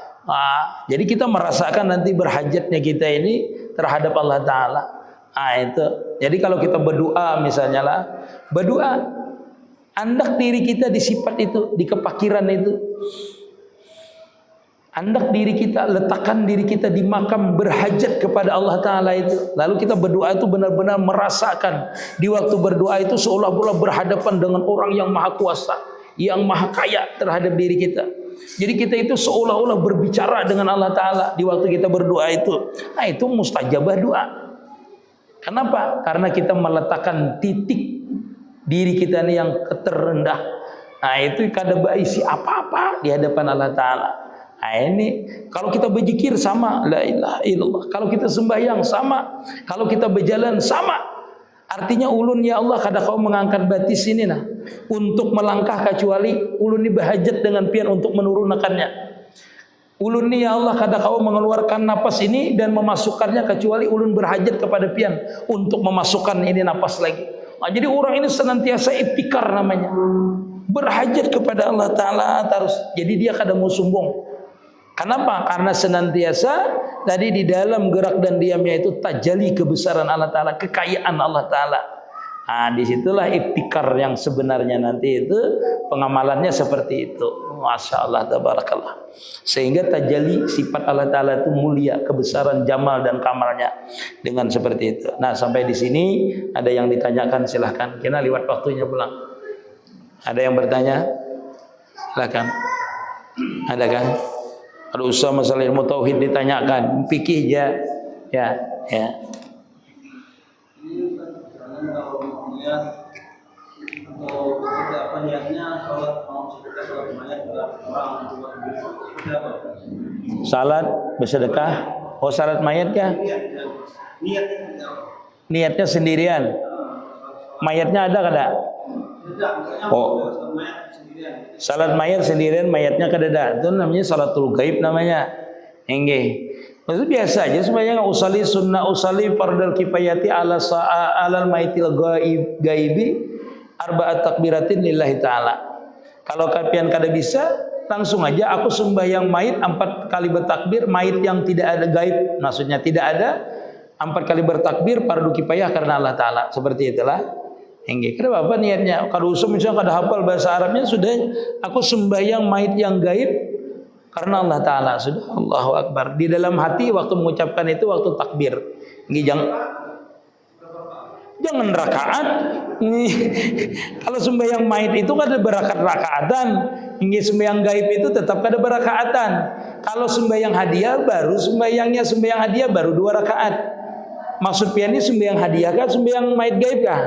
Jadi kita merasakan nanti berhajatnya kita ini terhadap Allah Ta'ala. Itu. Jadi kalau kita berdoa misalnya lah, berdoa, andak diri kita di sifat itu, di kepakiran itu. Andak diri kita, letakkan diri kita di makam berhajat kepada Allah Ta'ala itu. Lalu kita berdoa itu benar-benar merasakan. Di waktu berdoa itu seolah-olah berhadapan dengan orang yang maha kuasa, yang maha kaya terhadap diri kita. Jadi kita itu seolah-olah berbicara dengan Allah Ta'ala di waktu kita berdoa itu. Itu mustajabah doa. Kenapa? Karena kita meletakkan titik diri kita ini yang terendah. Itu kada berisi apa-apa di hadapan Allah Ta'ala. Ini kalau kita berzikir sama, la ilaha illallah. Kalau kita sembahyang sama, kalau kita berjalan sama. Artinya ulun ya Allah kada kau mengangkat batis ini nah untuk melangkah kecuali ulun ini berhajat dengan pian untuk menurunkannya. Ulun ini ya Allah kada kau mengeluarkan napas ini dan memasukkannya kecuali ulun berhajat kepada pian untuk memasukkan ini napas lagi. Jadi orang ini senantiasa ibtikar namanya, berhajat kepada Allah Ta'ala terus. Jadi dia kada mau sombong. Kenapa? Karena senantiasa tadi di dalam gerak dan diamnya itu tajali kebesaran Allah Ta'ala, kekayaan Allah Ta'ala. Disitulah ibtikar yang sebenarnya nanti itu pengamalannya seperti itu. Masya Allah, tabarakallah. Sehingga tajali sifat Allah Ta'ala itu mulia, kebesaran, jamal dan kamalnya dengan seperti itu. Nah sampai di sini ada yang ditanyakan, silahkan. Kita lewat waktunya pulang. Ada yang bertanya? Silahkan. Ada kan? Ada usah masalah ilmu tauhid ditanyakan, fikih ya. Ini kalau niat atau apa niatnya salat mau sedekah salat mayat orang seperti apa? Salat bersedekah, salat mayat kah? Niatnya sendirian. Mayatnya ada kada? Salat mayat sendirian, mayatnya kadada. Itu namanya salatul gaib namanya. Enggih. Itu biasa aja sembahyang usali sunnah usali fardal kifayati alal maitil gaibi arba'at takbiratin lillahi ta'ala. Kalau kalian kada bisa, langsung aja aku sembahyang mayit 4 kali bertakbir, mayit yang tidak ada gaib, maksudnya tidak ada 4 kali bertakbir fardu kifayah karena Allah Ta'ala. Seperti itulah. Enggak, kenapa niatnya? Kalau usum misalnya kada hafal bahasa Arabnya sudah aku sembahyang mayit yang gaib karena Allah Ta'ala. Sudah, Allahu Akbar. Di dalam hati waktu mengucapkan itu waktu takbir. Jangan rakaat. Kalau sembahyang mayit itu kan ada berakat-rakaatan. Ini sembahyang gaib itu tetap kada berakaatan. Kalau sembahyang hadiah baru sembahyang hadiah baru 2 rakaat. Maksud pian ini sembahyang hadiah kah, sembahyang maid gaib kah?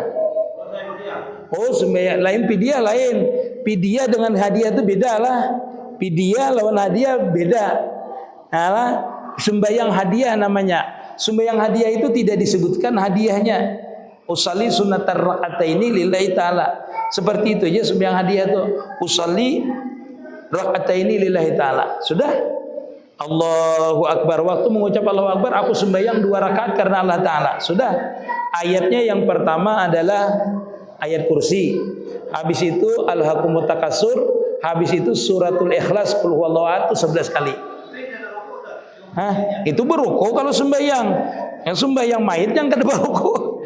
Oh, sembahyang lain pidia lain. Pidia dengan hadiah itu beda lah. Pidia lawan hadiah beda. Nah, sembahyang hadiah namanya. Sembahyang hadiah itu tidak disebutkan hadiahnya. Usalli sunnatar raka'ataini lillahi ta'ala. Seperti itu aja sembahyang hadiah tuh. Usalli raka'ataini lillahi ta'ala. Sudah? Allahu Akbar. Waktu mengucap Allahu Akbar, aku sembahyang 2 rakaat karena Allah Ta'ala. Sudah? Ayatnya yang pertama adalah ayat kursi. Habis itu Alhaakumut Takatsur. Habis itu suratul Ikhlas qul huwallahu ahad 11 kali. Hah? Itu beruku kalau sembahyang. Yang sembahyang mayit yang kada beruku.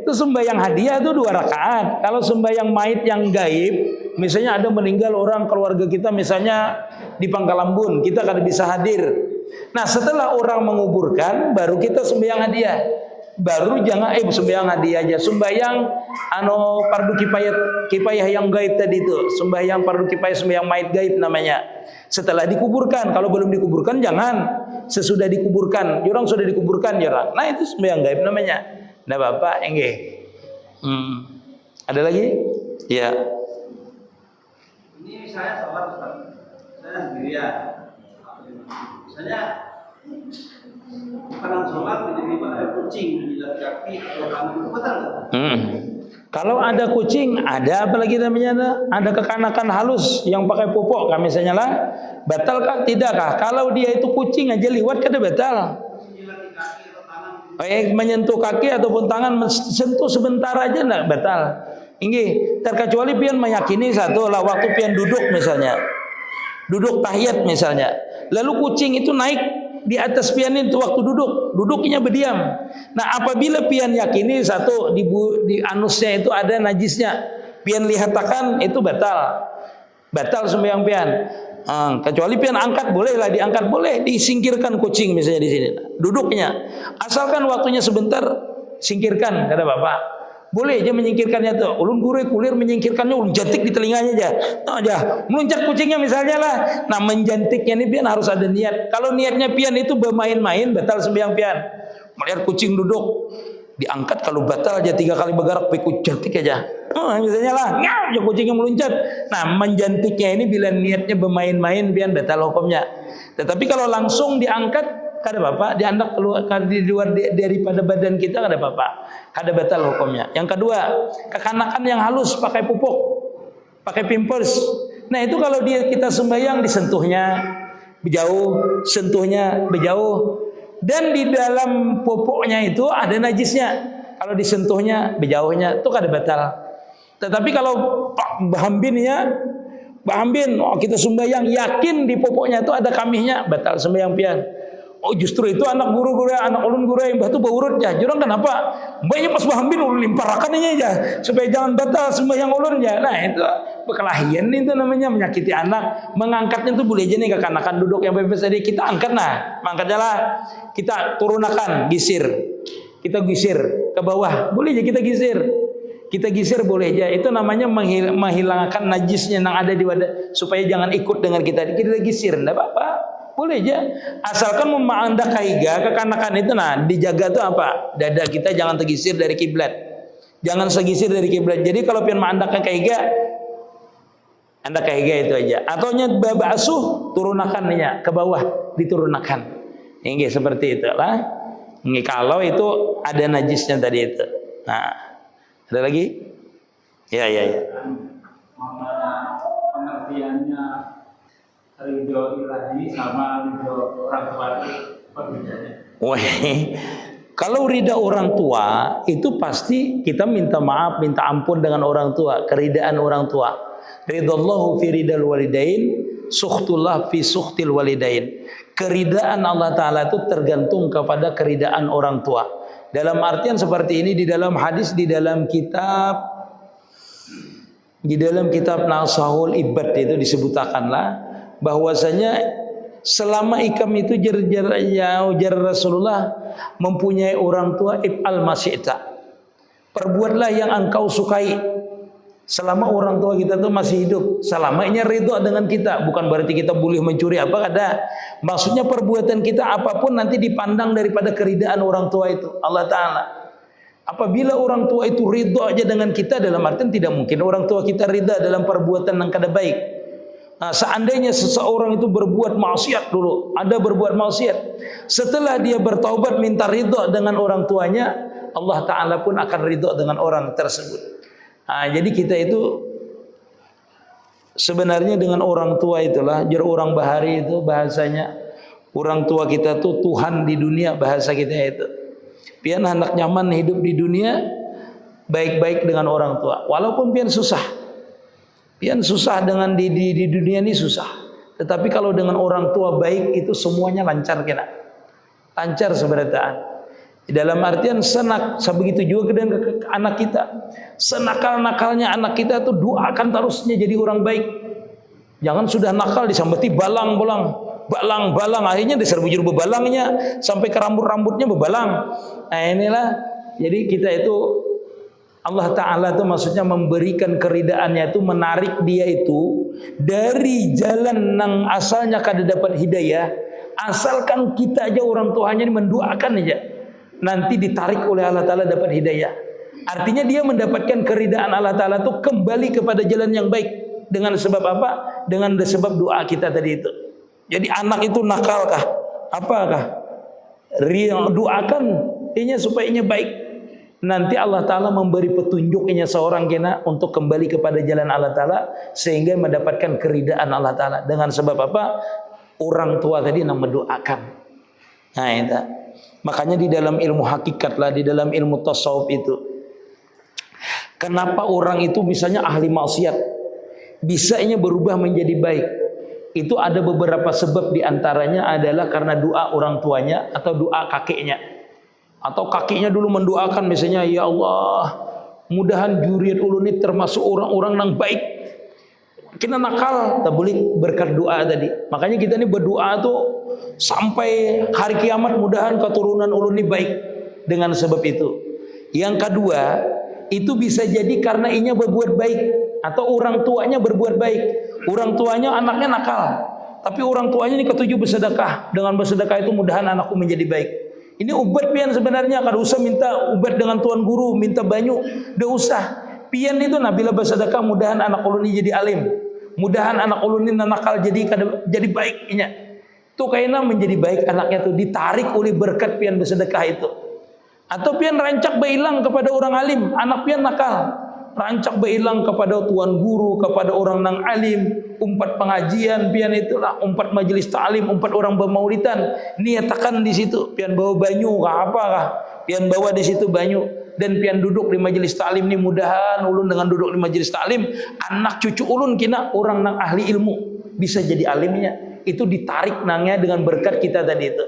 Itu sembahyang hadiah itu 2 rakaat. Kalau sembahyang mayit yang gaib, misalnya ada meninggal orang keluarga kita misalnya di Pangkalambun, kita kada bisa hadir. Nah, setelah orang menguburkan baru kita sembahyang hadiah. Baru jangan sembahyang hadiah aja, sembahyang fardu kifayah yang gaib tadi itu, sembahyang fardu kifayah, sembahyang mayit gaib namanya. Setelah dikuburkan, kalau belum dikuburkan jangan. Sesudah dikuburkan, orang sudah dikuburkan orang. Nah, itu sembahyang gaib namanya. Nah, Bapak, enggak. Ada lagi? Ya. Ini saya sholat, Ustaz. Saya sendirian. Misalnya kadang sholat tiba-tiba ada kucing di dalam kaki atau tangan, betul nggak? Kalau ada kucing, ada apalagi namanya ada kekanakan halus yang pakai pupuk, kami misalnya lah, batalkah tidakkah? Kalau dia itu kucing aja liwat kada batal. Menyentuh kaki ataupun tangan, sentuh sebentar aja enggak batal. Ini terkecuali pian meyakini satu lah, waktu pian duduk misalnya, duduk tahiyat misalnya, lalu kucing itu naik di atas pian itu waktu duduknya berdiam. Nah, apabila pian yakini satu di anusnya itu ada najisnya, pian lihatakan itu batal sembahyang pian. Kecuali pian angkat boleh lah, diangkat boleh, disingkirkan kucing misalnya di sini duduknya, asalkan waktunya sebentar, singkirkan kata Bapak. Boleh aja menyingkirkannya tuh. Ulun gurih kulir menyingkirkannya, ulun jantik di telinganya aja. Nah, aja meluncat kucingnya misalnya lah. Nah, menjantiknya ini pian harus ada niat. Kalau niatnya pian itu bermain-main, batal sembahyang pian. Melihat kucing duduk, diangkat kalau batal aja 3 kali bergerak, pikuk jantik aja. Misalnya lah, ya kucingnya meluncat. Nah, menjantiknya ini bila niatnya bermain-main pian batal hukumnya. Tetapi kalau langsung diangkat, kada Bapak, diangkat keluar di luar daripada badan kita kada Bapak, kada batal hukumnya. Yang kedua, kekanakan yang halus pakai pupuk, pakai pimpers. Nah, itu kalau kita sembahyang disentuhnya berjauh, sentuhnya berjauh, dan di dalam pupuknya itu ada najisnya. Kalau disentuhnya berjauhnya itu kada batal. Tetapi kalau bahambin, kita sembahyang yakin di pupuknya itu ada kamihnya, batal sembahyang pian. Oh, justru itu anak ulun guru yang batu baurut ya. Jurang kenapa? Mbaknya pas bahambin ulun limparakannya aja supaya jangan batal sembahyang ulun ya. Nah, itu perkelahian itu namanya menyakiti anak. Mengangkatnya itu boleh aja nih kekanakan duduk yang bebas tadi kita angkat nah. Mangkatnya lah. Kita turunakan, gisir. Kita gisir ke bawah. Boleh aja kita gisir. Kita gisir boleh aja. Itu namanya menghilangkan najisnya yang ada di wadah supaya jangan ikut dengan kita. Kita gisir, enggak apa-apa. Boleh aja, asalkan memanda kaiga kekanakan itu, nah dijaga tuh apa? Dada kita jangan tergisir dari kiblat, jangan segisir dari kiblat. Jadi kalau pian mandakan kaiga, anda kaiga itu aja. Ataunya babasuh turunakannya ke bawah, diturunakan. Ini seperti itulah. Ini kalau itu ada najisnya tadi itu. Nah, ada lagi? Ya. Pengertiannya ridho ilahi sama ridho orang tua itu perbedaannya. Kalau ridha orang tua itu pasti kita minta maaf, minta ampun dengan orang tua, keridaan orang tua. Ridallahu fi ridal walidain, sukhtullah fi sukhtil walidain. Keridaan Allah Ta'ala itu tergantung kepada keridaan orang tua. Dalam artian seperti ini di dalam hadis, di dalam kitab Nasahul Ibad itu disebutakanlah bahwasanya selama ikam itu jar Rasulullah mempunyai orang tua, if'al masyita, perbuatlah yang engkau sukai. Selama orang tua kita tuh masih hidup, selamanya ridho dengan kita. Bukan berarti kita boleh mencuri apa ada. Maksudnya perbuatan kita apapun nanti dipandang daripada keridaan orang tua itu, Allah Ta'ala. Apabila orang tua itu ridho aja dengan kita, dalam artian tidak mungkin orang tua kita ridha dalam perbuatan yang kada baik. Nah, seandainya seseorang itu berbuat maksiat dulu, ada berbuat maksiat, setelah dia bertaubat minta ridho dengan orang tuanya, Allah Ta'ala pun akan ridho dengan orang tersebut. Nah, jadi kita itu sebenarnya dengan orang tua itulah, jar orang bahari itu bahasanya, orang tua kita tuh Tuhan di dunia, bahasa kita itu. Pian anak nyaman hidup di dunia baik-baik dengan orang tua, walaupun pian susah. Pian susah dengan di dunia ini susah. Tetapi kalau dengan orang tua baik itu semuanya lancar kena. Lancar seberataan. Dalam artian senak, sebegitu juga dengan anak kita. Senakal-nakalnya anak kita tuh doakan terusnya jadi orang baik. Jangan sudah nakal disambeti balang-balang, balang-balang, akhirnya diserbujur bebalangnya sampai ke rambut-rambutnya bebalang. Nah inilah, jadi kita itu Allah Ta'ala itu maksudnya memberikan keridaannya itu, menarik dia itu dari jalan yang asalnya kada dapat hidayah. Asalkan kita aja orang tuanya mendoakan aja, nanti ditarik oleh Allah Ta'ala dapat hidayah. Artinya dia mendapatkan keridaan Allah Ta'ala itu kembali kepada jalan yang baik. Dengan sebab apa? Dengan sebab doa kita tadi itu. Jadi anak itu nakal kah? Apakah? Doakan inya supaya inya baik. Nanti Allah Ta'ala memberi petunjuknya seorang kena untuk kembali kepada jalan Allah Ta'ala, sehingga mendapatkan keridaan Allah Ta'ala. Dengan sebab apa? Orang tua tadi yang mendoakan. Nah itu. Makanya di dalam ilmu hakikat lah, di dalam ilmu tasawuf itu, kenapa orang itu misalnya ahli maksiat bisanya berubah menjadi baik? Itu ada beberapa sebab, diantaranya adalah karena doa orang tuanya atau doa kakeknya. Atau kakinya dulu mendoakan misalnya, ya Allah, mudahan juriat ulun ini termasuk orang-orang yang baik. Kita nakal, tak boleh berkat doa tadi. Makanya kita ini berdoa tuh sampai hari kiamat, mudahan keturunan ulun ini baik. Dengan sebab itu. Yang kedua, itu bisa jadi karena inya berbuat baik, atau orang tuanya berbuat baik. Orang tuanya anaknya nakal, tapi orang tuanya ini ketujuh bersedekah. Dengan bersedekah itu mudahan anakku menjadi baik. Ini ubat pian sebenarnya, kada usah minta ubat dengan tuan guru, minta banyu, dah usah. Pian itu nabila bersedekah, mudahan anak ulun ini jadi alim, mudahan anak ulun ini nakal jadi baik inya. Tuh kayaknya menjadi baik anaknya tuh ditarik oleh berkat pian bersedekah itu. Atau pian rancak bailang kepada orang alim, anak pian nakal, rancak bailang kepada tuan guru, kepada orang nang alim, umpat pengajian pian itulah, umpat majelis ta'lim, umpat orang bermaulidan, niatakan di situ pian bawa banyu kah apa kah, pian bawa di situ banyu, dan pian duduk di majelis ta'lim ni, mudahan ulun dengan duduk di majelis ta'lim anak cucu ulun kina orang nang ahli ilmu bisa jadi alimnya. Itu ditarik nangnya dengan berkat kita tadi itu.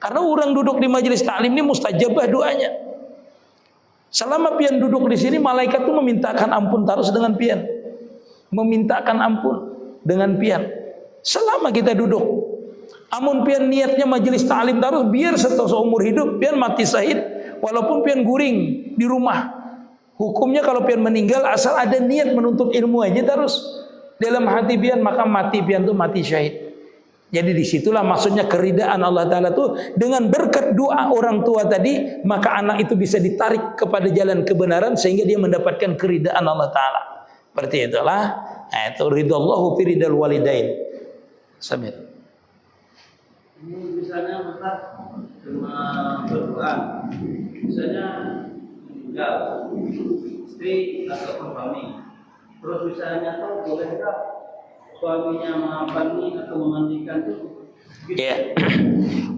Karena orang duduk di majelis ta'lim ni mustajabah doanya. Selama pian duduk di sini, malaikat tu memintakan ampun terus dengan pian, memintakan ampun dengan pian. Selama kita duduk, amun pian niatnya majelis ta'lim terus, biar seumur hidup pian mati syahid, walaupun pian guring di rumah. Hukumnya kalau pian meninggal, asal ada niat menuntut ilmu aja terus dalam hati pian, maka mati pian tu mati syahid. Jadi disitulah maksudnya keridaan Allah Ta'ala tuh, dengan berkat doa orang tua tadi, maka anak itu bisa ditarik kepada jalan kebenaran sehingga dia mendapatkan keridaan Allah Ta'ala. Seperti itulah. Nah, itu ridallahu fi ridal walidain. Samir. Ini misalnya Ustaz cuma berdoa, misalnya meninggal istri atau suami, terus misalnya tahu boleh enggak suaminya mengapani atau memandikan itu? Ya.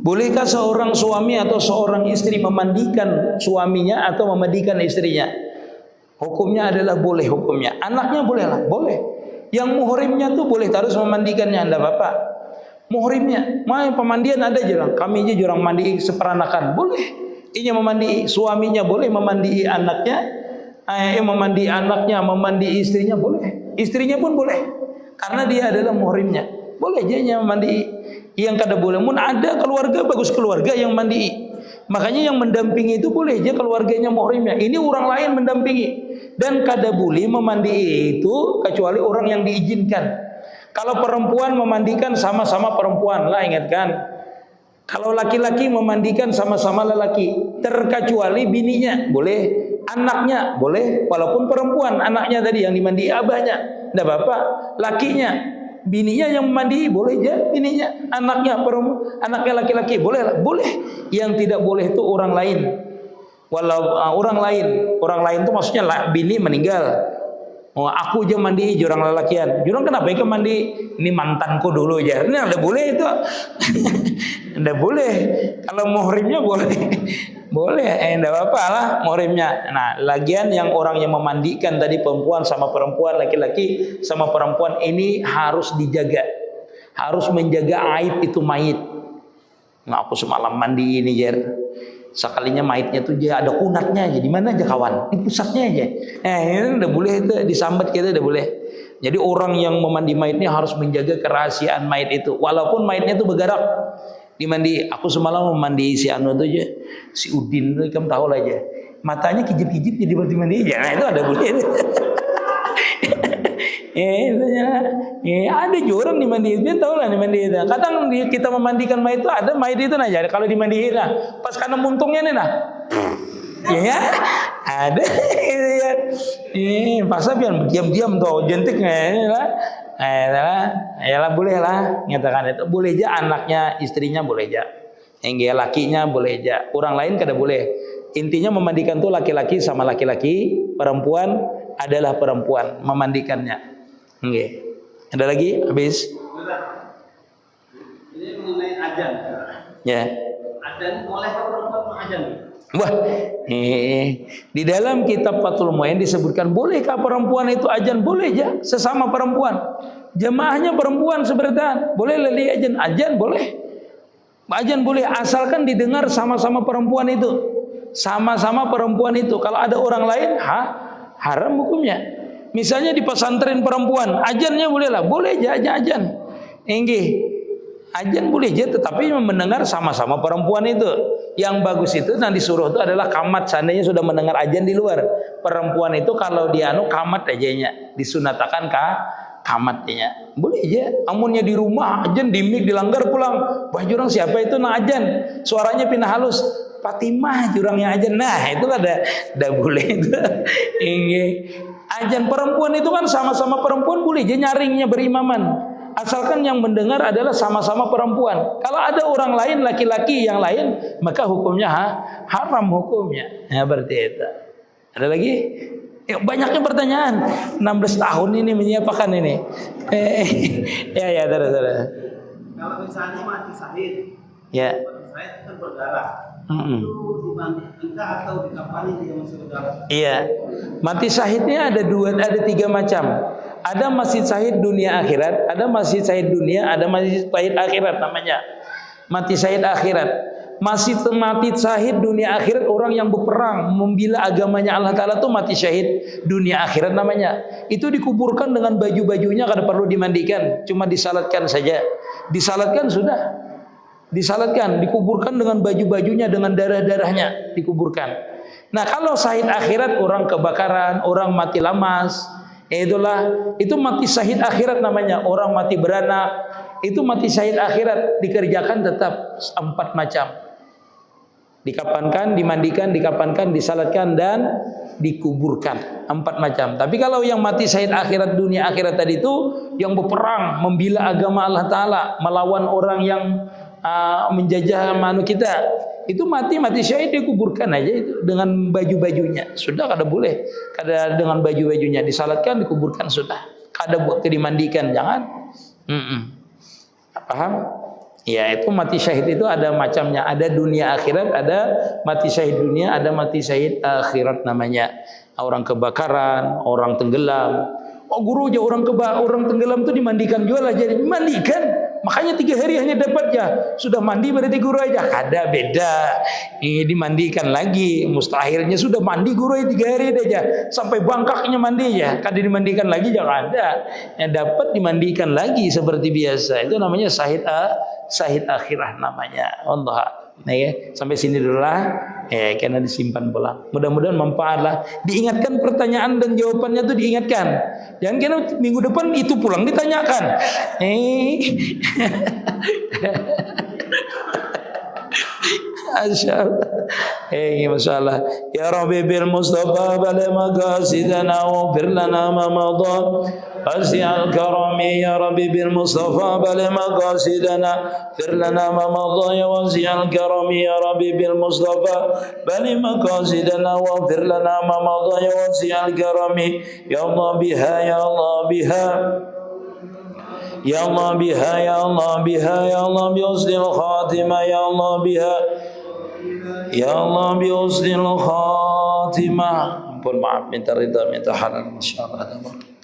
Bolehkah seorang suami atau seorang istri memandikan suaminya atau memandikan istrinya? Hukumnya adalah boleh hukumnya. Anaknya boleh lah, boleh. Yang muhrimnya tuh boleh terus memandikannya, anda bapak. Muhrimnya, pemandian ada jelang. Kami aja jurang mandi seperanakan, boleh. Inya memandi suaminya, boleh memandi anaknya. Memandi anaknya, memandi istrinya boleh. Istrinya pun boleh. Karena dia adalah muhrimnya, boleh aja yang mandi. Yang kada boleh, mun ada keluarga bagus keluarga yang mandi. Makanya yang mendampingi itu boleh aja keluarganya muhrimnya. Ini orang lain mendampingi. Dan kada boleh memandi itu kecuali orang yang diizinkan. Kalau perempuan memandikan sama-sama perempuan lah, ingatkan. Kalau laki-laki memandikan sama-sama lelaki, terkecuali bininya boleh, anaknya boleh, walaupun perempuan anaknya tadi yang dimandi abahnya, tidak apa-apa. Lakinya, bininya yang memandi boleh aja, bininya, anaknya perempuan, anaknya laki-laki boleh lah, boleh. Yang tidak boleh itu orang lain. Walau orang lain itu maksudnya bini meninggal. Oh, aku aja mandi jurang lelakian. Jurang kenapa ikut mandi? Ini mantanku dulu aja. Ini enggak boleh itu. Enggak boleh. Kalau muhrimnya boleh. Boleh, enggak apa-apa lah muhrimnya. Nah, lagian yang orang yang memandikan tadi perempuan sama perempuan, laki-laki sama perempuan ini harus dijaga. Harus menjaga aib itu mayit. Nah, aku semalam mandi ini, Jer. Sekalinya mayitnya tuh dia ada kunatnya aja, di mana aja kawan, di pusatnya aja. Ini udah boleh itu disambat kita, udah boleh. Jadi orang yang memandi mayitnya harus menjaga kerahasiaan mayit itu, walaupun mayitnya tuh bergerak. Dimandi, aku semalam memandi si Anu tuh aja, si Udin tuh, kamu tahu lah aja, matanya kijip-kijip jadi berarti mandi aja. Nah itu ada boleh. Ada juga orang dimandiin, dia tahu lah dimandiin. Kadang kita memandikan mayit itu ada mayit itu aja. Kalau dimandiin lah, pas karena muntungnya nih nah, ya ada. Pasal biar diam-diam tuh jentiknya lah. Ya lah boleh lah, nyatakan itu boleh aja anaknya, istrinya boleh aja, enggak lakinya boleh aja, orang lain kada boleh. Intinya memandikan tuh laki-laki sama laki-laki, perempuan adalah perempuan memandikannya. Oke. Ada lagi? Habis? Ini mengenai azan. Ya. Azan oleh perempuan mengazan. Wah, di dalam kitab Fathul Mu'in disebutkan bolehkah perempuan itu azan? Boleh aja, sesama perempuan. Jamaahnya perempuan seberatan, boleh leli azan boleh. Azan boleh asalkan didengar sama-sama perempuan itu. Sama-sama perempuan itu. Kalau ada orang lain, haram hukumnya. Misalnya di pesantren perempuan, azannya boleh lah, boleh aja azan. Azan boleh aja, tetapi mendengar sama-sama perempuan itu. Yang bagus itu nanti disuruh itu adalah kamat. Seandainya sudah mendengar azan di luar, perempuan itu kalau dia kamat ajanya, disunatakan kamatnya. Boleh aja. Amunnya di rumah azan di mik dilanggar pulang. Wah jurang siapa itu azan? Suaranya pindah halus. Fatimah jurangnya azan. Nah, itu ada boleh itu. Azan perempuan itu kan sama-sama perempuan boleh aja nyaringnya berimaman. Asalkan yang mendengar adalah sama-sama perempuan. Kalau ada orang lain, laki-laki yang lain, maka hukumnya haram hukumnya. Ya berarti itu. Ada lagi? Banyaknya pertanyaan. 16 tahun ini menyiapkan ini. Ya terus. Kalau misalnya mati syahid, ya. Mati syahid kan berdarah. Itu dimandikan atau dikafani dia masih berdarah? Iya. Mati syahidnya ada 3 macam. Ada masjid syahid dunia akhirat, ada masjid syahid dunia, ada masjid syahid akhirat namanya. Mati syahid akhirat. Mati syahid dunia akhirat orang yang berperang membela agamanya Allah Ta'ala itu mati syahid dunia akhirat namanya. Itu dikuburkan dengan baju-bajunya, kada perlu dimandikan, cuma disalatkan saja. Disalatkan sudah. Disalatkan, dikuburkan dengan baju-bajunya, dengan darah-darahnya dikuburkan. Nah kalau syahid akhirat orang kebakaran, orang mati lamas, itu mati syahid akhirat namanya. Orang mati beranak, itu mati syahid akhirat. Dikerjakan tetap 4 macam. Dikapankan, dimandikan, dikapankan, disalatkan, dan dikuburkan. 4 macam. Tapi kalau yang mati syahid akhirat dunia akhirat tadi itu yang berperang, membela agama Allah Ta'ala, melawan orang yang menjajah manu kita, itu mati syahid dikuburkan aja itu dengan baju-bajunya. Sudah kada boleh. Kada dengan baju-bajunya disalatkan, dikuburkan sudah. Kada buat dimandikan, jangan. Paham? Ya, itu mati syahid itu ada macamnya. Ada dunia akhirat, ada mati syahid dunia, ada mati syahid akhirat namanya. Orang kebakaran, orang tenggelam. Oh guru aja orang tenggelam itu dimandikan jual aja. Dimandikan. Makanya 3 hari hanya dapat ya. Sudah mandi berarti guru aja. Kada beda. Ini dimandikan lagi. Mustahilnya sudah mandi guru 3 hari aja. Sampai bangkaknya mandi ya. Kada dimandikan lagi jangan ada. Yang dapat dimandikan lagi seperti biasa. Itu namanya syahid akhirah namanya. Allah. Nah ya, sampai sini dulu lah. Karena disimpan pulang. Mudah-mudahan manfaat lah. Diingatkan pertanyaan dan jawabannya tuh diingatkan. Jangan kira minggu depan itu pulang ditanyakan. Masyaallah. Ya Rabbi bil Mustafa bala maqasidana wa fir lana ma madha. Wasi'al karami ya Rabbi bil Mustafa bala maqasidana fir lana ma madha ya wasi'al karami ya Rabbi bil Mustafa bala maqasidana wa fir lana ma madha ya wasi'al karami ya Allah biha ya Allah biha Ya Allah biha ya Allah biha ya Allah bi husnil khatimah ya Allah biha Ya Allah bi husnil khatimah. Ampun maaf minta ridha minta halal insyaallah.